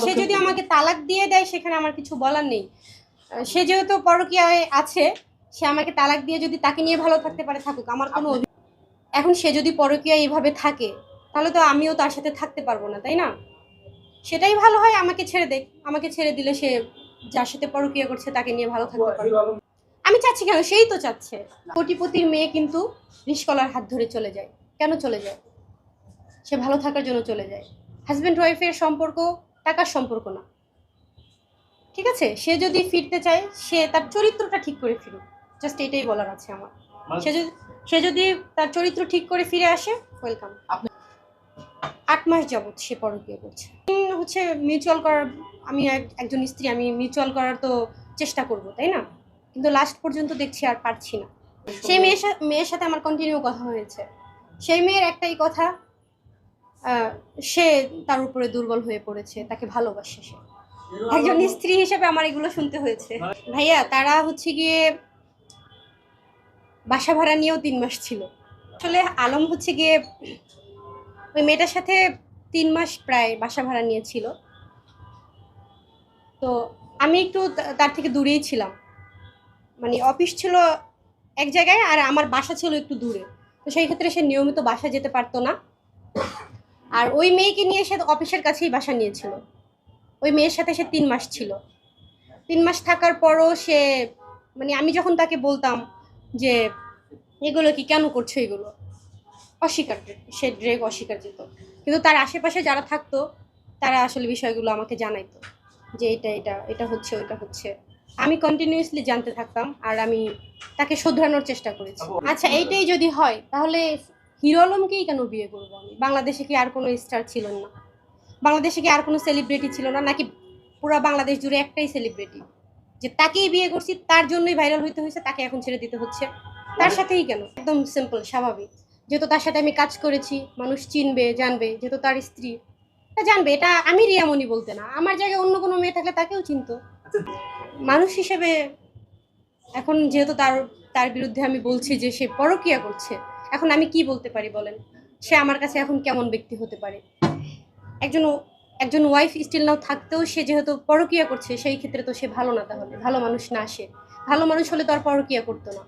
সে যদি আমাকে তালাক দিয়ে দেয় সেখানে আমার কিছু বলার নেই। সে যেহেতু পরকীয়ায় আছে, সে আমাকে তালাক দিয়ে যদি তাকে নিয়ে ভালো থাকতে পারে থাকুক, আমার কোনো এখন সে যদি পরকীয়া এইভাবে থাকে তাহলে তো আমিও তার সাথে থাকতে পারবো না, তাই না? সেটাই ভালো হয় আমাকে ছেড়ে দেখ। আমাকে ছেড়ে দিলে সে যার সাথে পরকীয়া করছে তাকে নিয়ে ভালো থাকতে পারে। আমি চাচ্ছি কেন, সেই তো চাচ্ছে। কোটিপতির মেয়ে কিন্তু রিস্কলার হাত ধরে চলে যায়। কেন চলে যায়? সে ভালো থাকার জন্য চলে যায়। হাজব্যান্ড ওয়াইফের সম্পর্ক টাকার সম্পর্ক না, ঠিক আছে? সে যদি ফিরতে চায় সে তার চরিত্রটা ঠিক করে ফিরুক, জাস্ট এটাই বলার আছে আমার। সে যদি তার চরিত্র ঠিক করে ফিরে আসে, ওয়েলকাম। 8 মাস যাবত সে পরকীয়া করছে। হচ্ছে মিউচুয়াল করার, আমি একজন স্ত্রী, আমি মিউচুয়াল করার তো চেষ্টা করব, তাই না? কিন্তু লাস্ট পর্যন্ত দেখছি আর পারছি না। সেই মেয়ের সাথে আমার কন্টিনিউ কথা হয়েছে। সেই মেয়ের একটাই কথা, সে তার উপরে দুর্বল হয়ে পড়েছে, তাকে ভালোবাসে সে। একজন স্ত্রী হিসেবে আমার এগুলো শুনতে হয়েছে। ভাইয়া, তারা হচ্ছে গিয়ে বাসা ভাড়া নিয়েও 3 মাস ছিল। আসলে আলম হচ্ছে গিয়ে ওই মেয়েটার সাথে 3 মাস প্রায় বাসা ভাড়া নিয়েছিল। তো আমি একটু তার থেকে দূরেই ছিলাম, মানে অফিস ছিল এক জায়গায় আর আমার বাসা ছিল একটু দূরে। তো সেই ক্ষেত্রে সে নিয়মিত বাসা যেতে পারতো না। আর ওই মেয়েকে নিয়ে সে অফিসের কাছেই বাসা নিয়েছিল। ওই মেয়ের সাথে সে 3 মাস ছিল। 3 মাস থাকার পরও সে, মানে আমি যখন তাকে বলতাম যে এগুলো কি কেন করছো, এগুলো অস্বীকার, সে ড্রেগ অস্বীকার যেত। কিন্তু তার আশেপাশে যারা থাকতো তারা আসলে বিষয়গুলো আমাকে জানাইতো যে এটা এটা এটা হচ্ছে, ওইটা হচ্ছে। আমি কন্টিনিউয়াসলি জানতে থাকতাম আর আমি তাকে শোধরানোর চেষ্টা করেছি। আচ্ছা, এইটাই যদি হয় তাহলে হিরো আলমকেই কেন বিয়ে করবো আমি? বাংলাদেশে কি আর কোনো স্টার ছিল না? বাংলাদেশে কি আর কোনো সেলিব্রিটি ছিল না? নাকি পুরো বাংলাদেশ জুড়ে একটাই সেলিব্রিটি যে তাকেই বিয়ে করছি, তার জন্যই ভাইরাল হইতে হয়েছে, তাকে এখন ছেড়ে দিতে হচ্ছে? তার সাথেই কেন? একদম সিম্পল, স্বাভাবিক। যেহেতু তার সাথে আমি কাজ করেছি, মানুষ চিনবে, জানবে, যেহেতু তার স্ত্রী, তা জানবে। এটা আমি রিয়ামণি বলতে না, আমার জায়গায় অন্য কোনো মেয়ে থাকলে তাকেও চিনতো। মানুষ হিসেবে এখন যেহেতু তার তার বিরুদ্ধে আমি বলছি যে সে পরকীয়া করছে, এখন আমি কি বলতে পারি বলেন? সে আমার কাছে এখন কেমন ব্যক্তি হতে পারে? একজন একজন ওয়াইফ স্টিল নাও থাকতেও সে যেহেতু পরকীয়া করছে, সেই ক্ষেত্রে তো সে ভালো না। তাহলে ভালো মানুষ না, সে ভালো মানুষ হলে তো আর পরকীয়া করতো না।